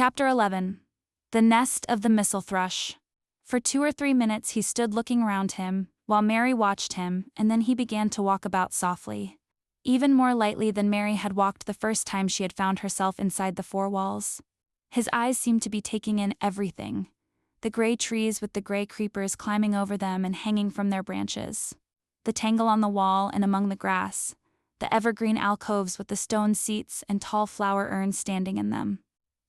Chapter 11. The Nest of the Missel Thrush. For 2 or 3 minutes he stood looking around him, while Mary watched him, and then he began to walk about softly. Even more lightly than Mary had walked the first time she had found herself inside the 4 walls. His eyes seemed to be taking in everything. The gray trees with the gray creepers climbing over them and hanging from their branches. The tangle on the wall and among the grass. The evergreen alcoves with the stone seats and tall flower urns standing in them.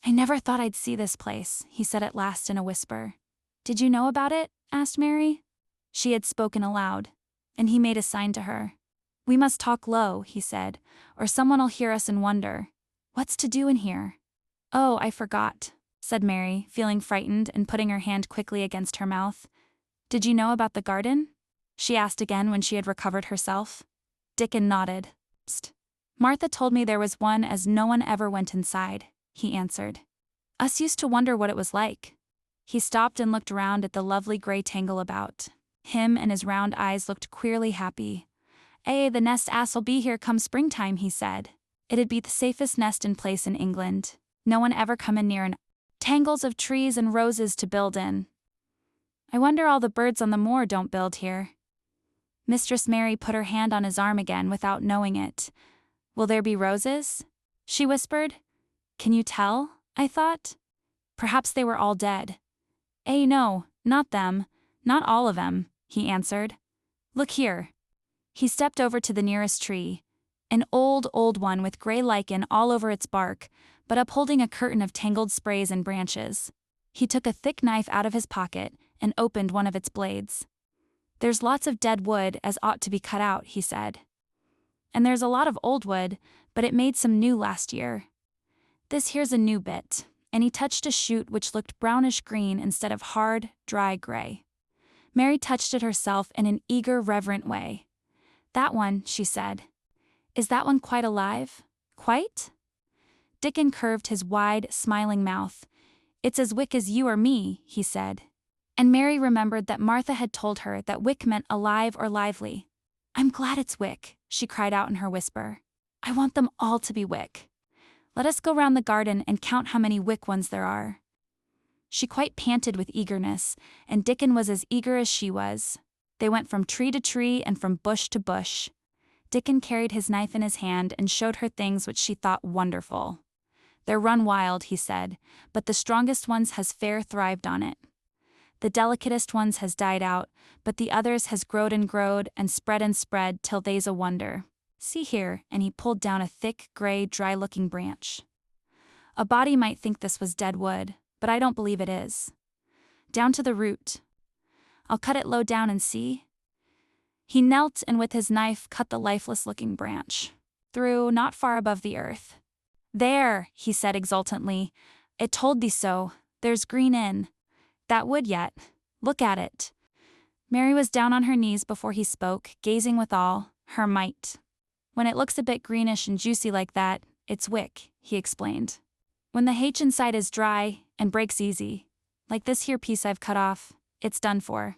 "I never thought I'd see this place," he said at last in a whisper. "Did you know about it?" asked Mary. She had spoken aloud, and he made a sign to her. "We must talk low," he said, "or someone'll hear us and wonder. What's to do in here?" "Oh, I forgot," said Mary, feeling frightened and putting her hand quickly against her mouth. "Did you know about the garden?" she asked again when she had recovered herself. Dickon nodded. "Psst. Martha told me there was one as no one ever went inside," he answered. "Us used to wonder what it was like." He stopped and looked around at the lovely gray tangle about. Him and his round eyes looked queerly happy. The nest ass'll be here come springtime," he said. "It'd be the safest nest in place in England. No one ever comin' near an tangles of trees and roses to build in. I wonder all the birds on the moor don't build here." Mistress Mary put her hand on his arm again without knowing it. "Will there be roses?" she whispered. "Can you tell?" I thought. Perhaps they were all dead. No, not them, not all of them," he answered. "Look here." He stepped over to the nearest tree, an old one with gray lichen all over its bark, but upholding a curtain of tangled sprays and branches. He took a thick knife out of his pocket and opened one of its blades. "There's lots of dead wood as ought to be cut out," he said. "And there's a lot of old wood, but it made some new last year. This here's a new bit," and he touched a shoot which looked brownish-green instead of hard, dry gray. Mary touched it herself in an eager, reverent way. "That one," she said. "Is that one quite alive? Quite?" Dickon curved his wide, smiling mouth. "It's as wick as you or me," he said. And Mary remembered that Martha had told her that wick meant alive or lively. "I'm glad it's wick," she cried out in her whisper. "I want them all to be wick. Let us go round the garden and count how many wick ones there are." She quite panted with eagerness, and Dickon was as eager as she was. They went from tree to tree and from bush to bush. Dickon carried his knife in his hand and showed her things which she thought wonderful. "They're run wild," he said, "but the strongest ones has fair thrived on it. The delicatest ones has died out, but the others has growed and spread till they's a wonder. See here," and he pulled down a thick, gray, dry-looking branch. "A body might think this was dead wood, but I don't believe it is. Down to the root. I'll cut it low down and see." He knelt and with his knife cut the lifeless-looking branch. Through, not far above the earth. "There," he said exultantly. "It told thee so. There's green in that wood yet. Look at it." Mary was down on her knees before he spoke, gazing with all her might. "When it looks a bit greenish and juicy like that, it's wick," he explained. "When the haich inside is dry and breaks easy, like this here piece I've cut off, it's done for.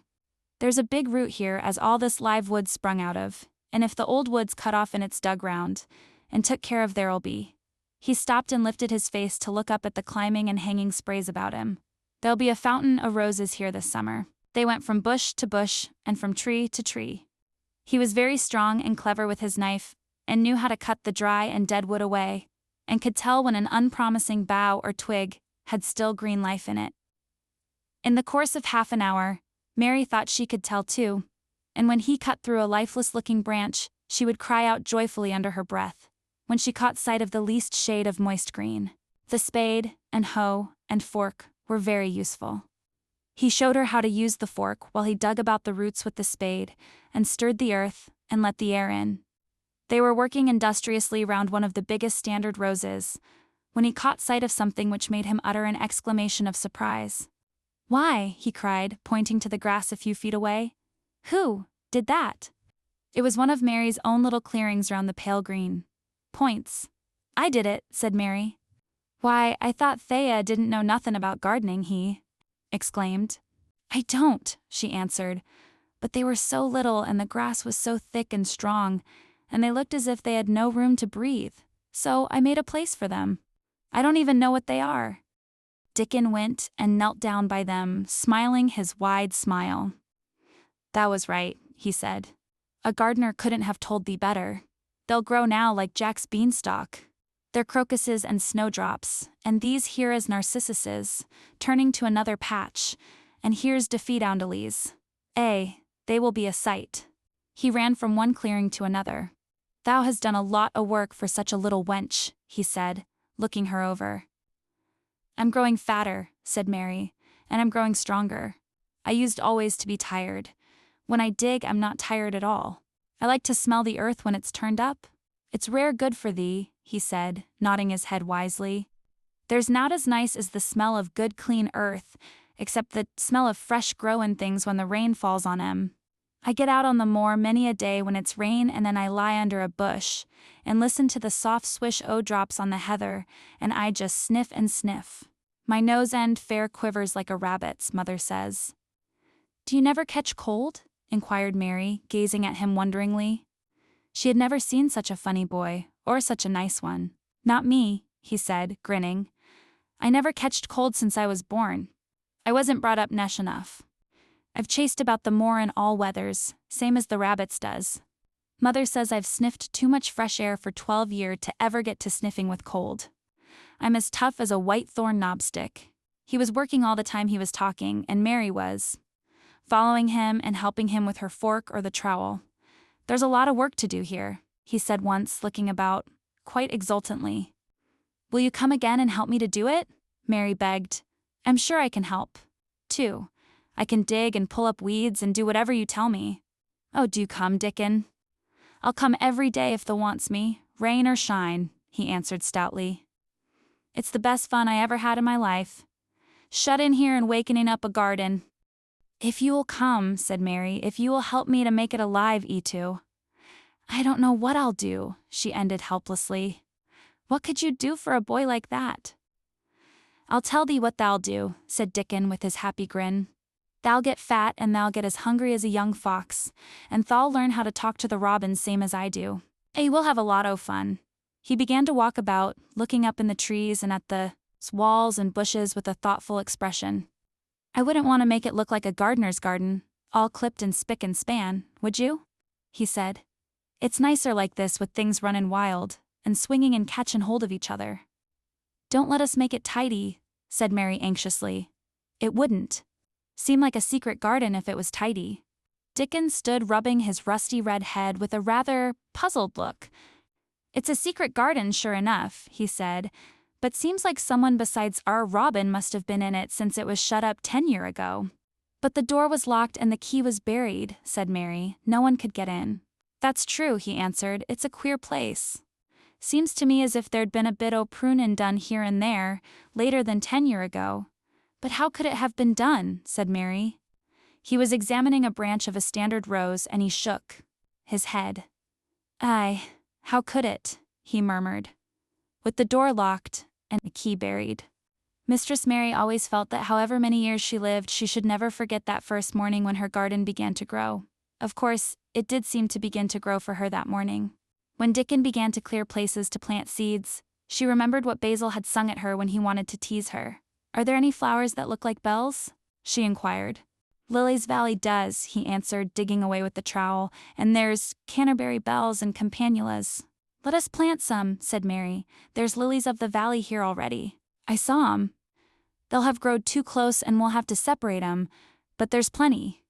There's a big root here as all this live wood sprung out of, and if the old wood's cut off and it's dug round, and took care of there'll be." He stopped and lifted his face to look up at the climbing and hanging sprays about him. "There'll be a fountain o' roses here this summer." They went from bush to bush and from tree to tree. He was very strong and clever with his knife, and knew how to cut the dry and dead wood away, and could tell when an unpromising bough or twig had still green life in it. In the course of half an hour, Mary thought she could tell too, and when he cut through a lifeless-looking branch, she would cry out joyfully under her breath, when she caught sight of the least shade of moist green. The spade, and hoe, and fork were very useful. He showed her how to use the fork while he dug about the roots with the spade, and stirred the earth, and let the air in. They were working industriously round one of the biggest standard roses, when he caught sight of something which made him utter an exclamation of surprise. "Why," he cried, pointing to the grass a few feet away. "Who did that?" It was one of Mary's own little clearings round the pale green points. "I did it," said Mary. "Why, I thought Thea didn't know nothin' about gardening," he exclaimed. "I don't," she answered, "but they were so little and the grass was so thick and strong, and they looked as if they had no room to breathe, so I made a place for them. I don't even know what they are." Dickon went and knelt down by them, smiling his wide smile. "That was right," he said. "A gardener couldn't have told thee better. They'll grow now like Jack's beanstalk. They're crocuses and snowdrops, and these here is narcissuses, turning to another patch, and here's daffodils. They will be a sight." He ran from one clearing to another. "Thou hast done a lot o' work for such a little wench," he said, looking her over. "I'm growing fatter," said Mary, "and I'm growing stronger. I used always to be tired. When I dig, I'm not tired at all. I like to smell the earth when it's turned up. It's rare good for thee," he said, nodding his head wisely. "There's not as nice as the smell of good clean earth, except the smell of fresh growin' things when the rain falls on 'em. I get out on the moor many a day when it's rain, and then I lie under a bush and listen to the soft swish o' drops on the heather, and I just sniff and sniff. My nose end fair quivers like a rabbit's, mother says." "Do you never catch cold?" inquired Mary, gazing at him wonderingly. She had never seen such a funny boy, or such a nice one. "Not me," he said, grinning. "I never catched cold since I was born. I wasn't brought up nesh enough. I've chased about the moor in all weathers, same as the rabbits does. Mother says I've sniffed too much fresh air for 12 years to ever get to sniffing with cold. I'm as tough as a white thorn knobstick." He was working all the time he was talking, and Mary was following him and helping him with her fork or the trowel. "There's a lot of work to do here," he said once, looking about, quite exultantly. "Will you come again and help me to do it?" Mary begged. "I'm sure I can help, too. I can dig and pull up weeds and do whatever you tell me." "Oh, do come, Dickon." "I'll come every day if thou wants me, rain or shine," he answered stoutly. "It's the best fun I ever had in my life. Shut in here and wakening up a garden." "If you will come," said Mary, "if you will help me to make it alive, Etu." "I don't know what I'll do," she ended helplessly. "What could you do for a boy like that?" "I'll tell thee what thou'll do," said Dickon with his happy grin. "Thou'll get fat and thou'll get as hungry as a young fox, and thou'll learn how to talk to the robins same as I do. We'll have a lot o' fun." He began to walk about, looking up in the trees and at the walls and bushes with a thoughtful expression. "I wouldn't want to make it look like a gardener's garden, all clipped and spick and span, would you?" he said. "It's nicer like this with things runnin' wild, and swinging and catchin' hold of each other." "Don't let us make it tidy," said Mary anxiously. "It wouldn't seem like a secret garden if it was tidy." Dickon stood rubbing his rusty red head with a rather puzzled look. "It's a secret garden, sure enough," he said, "but seems like someone besides our Robin must have been in it since it was shut up 10 years ago." "But the door was locked and the key was buried," said Mary. "No one could get in." "That's true," he answered. "It's a queer place. Seems to me as if there'd been a bit o' prunin' done here and there, later than 10 years ago." "But how could it have been done?" said Mary. He was examining a branch of a standard rose and he shook his head. "Aye, how could it?" he murmured. "With the door locked and the key buried." Mistress Mary always felt that however many years she lived, she should never forget that first morning when her garden began to grow. Of course, it did seem to begin to grow for her that morning. When Dickon began to clear places to plant seeds, she remembered what Basil had sung at her when he wanted to tease her. "Are there any flowers that look like bells?" she inquired. "Lily's Valley does," he answered, digging away with the trowel, "and there's Canterbury bells and campanulas." "Let us plant some," said Mary. "There's lilies of the valley here already. I saw 'em. They'll have growed too close and we'll have to separate 'em, but there's plenty.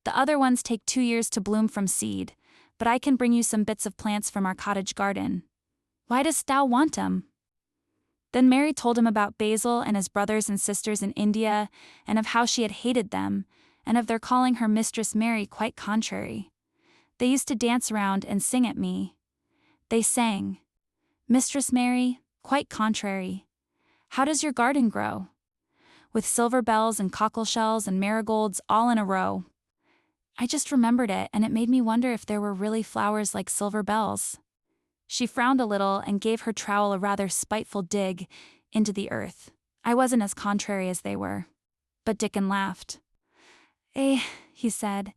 The other ones take 2 years to bloom from seed, but I can bring you some bits of plants from our cottage garden. Why dost thou want 'em?" Then Mary told him about Basil and his brothers and sisters in India, and of how she had hated them, and of their calling her Mistress Mary quite contrary. "They used to dance around and sing at me. They sang, 'Mistress Mary, quite contrary. How does your garden grow? With silver bells and cockle shells and marigolds all in a row.' I just remembered it, and it made me wonder if there were really flowers like silver bells." She frowned a little and gave her trowel a rather spiteful dig into the earth. "I wasn't as contrary as they were." But Dickon laughed. He said,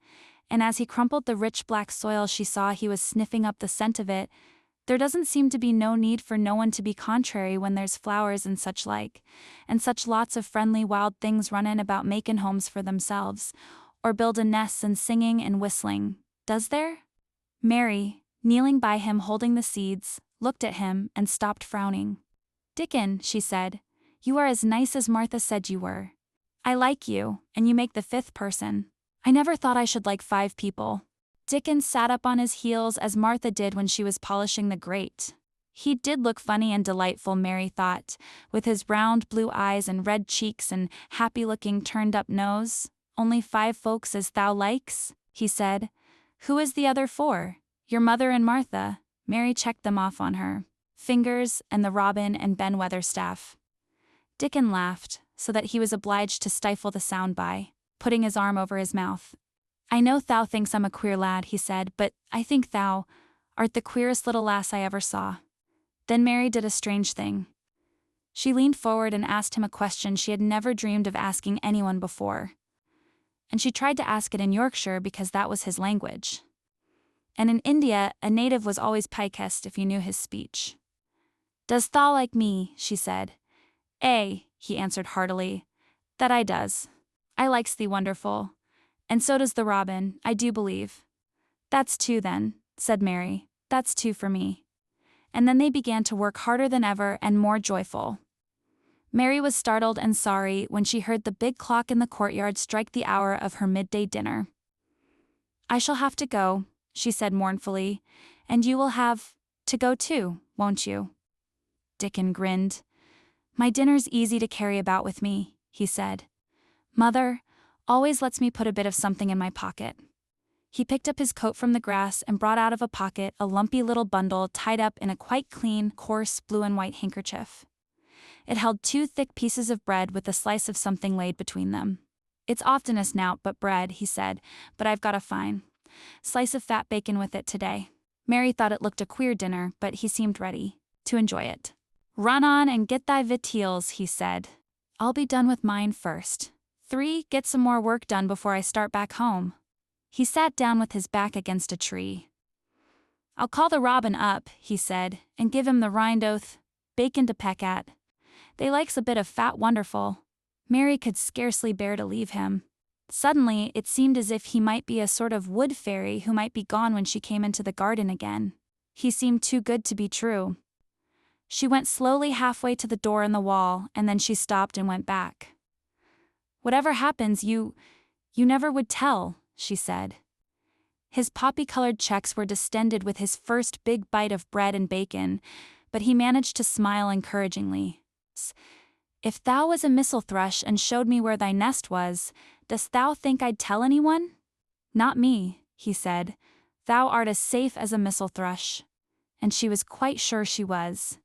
and as he crumpled the rich black soil she saw he was sniffing up the scent of it, There doesn't seem to be no need for no one to be contrary when there's flowers and such like, and such lots of friendly wild things runnin' about makin' homes for themselves, or buildin' nests and singing and whistling, does there? Mary, kneeling by him holding the seeds, looked at him and stopped frowning. Dickon, she said, you are as nice as Martha said you were. I like you, and you make the 5th person. I never thought I should like 5 people. Dickon sat up on his heels as Martha did when she was polishing the grate. He did look funny and delightful, Mary thought, with his round blue eyes and red cheeks and happy-looking turned-up nose. Only 5 folks as thou likes, he said. Who is the other 4? Your mother and Martha. Mary checked them off on her fingers and the Robin and Ben Weatherstaff. Dickon laughed, so that he was obliged to stifle the sound by putting his arm over his mouth. I know thou thinks I'm a queer lad, he said, but I think thou art the queerest little lass I ever saw. Then Mary did a strange thing. She leaned forward and asked him a question she had never dreamed of asking anyone before. And she tried to ask it in Yorkshire because that was his language. And in India, a native was always pikest if you knew his speech. Does thou like me? She said. He answered heartily. That I does. I likes thee wonderful. And so does the robin, I do believe. That's 2 then, said Mary. That's 2 for me. And then they began to work harder than ever and more joyful. Mary was startled and sorry when she heard the big clock in the courtyard strike the hour of her midday dinner. I shall have to go, she said mournfully, and you will have to go too, won't you? Dickon grinned. My dinner's easy to carry about with me, he said. Mother always lets me put a bit of something in my pocket. He picked up his coat from the grass and brought out of a pocket a lumpy little bundle tied up in a quite clean, coarse blue and white handkerchief. It held 2 thick pieces of bread with a slice of something laid between them. It's oftenest nowt but bread, he said, but I've got a fine slice of fat bacon with it today. Mary thought it looked a queer dinner, but he seemed ready to enjoy it. Run on and get thy victuals, he said. I'll be done with mine first. 3, get some more work done before I start back home. He sat down with his back against a tree. I'll call the robin up, he said, and give him the rind oath bacon to peck at. They likes a bit of fat wonderful. Mary could scarcely bear to leave him. Suddenly, it seemed as if he might be a sort of wood fairy who might be gone when she came into the garden again. He seemed too good to be true. She went slowly halfway to the door in the wall, and then she stopped and went back. Whatever happens, you never would tell, she said. His poppy-colored cheeks were distended with his first big bite of bread and bacon, but he managed to smile encouragingly. If thou was a missel thrush and showed me where thy nest was, dost thou think I'd tell anyone? Not me, he said. Thou art as safe as a missel thrush. And she was quite sure she was.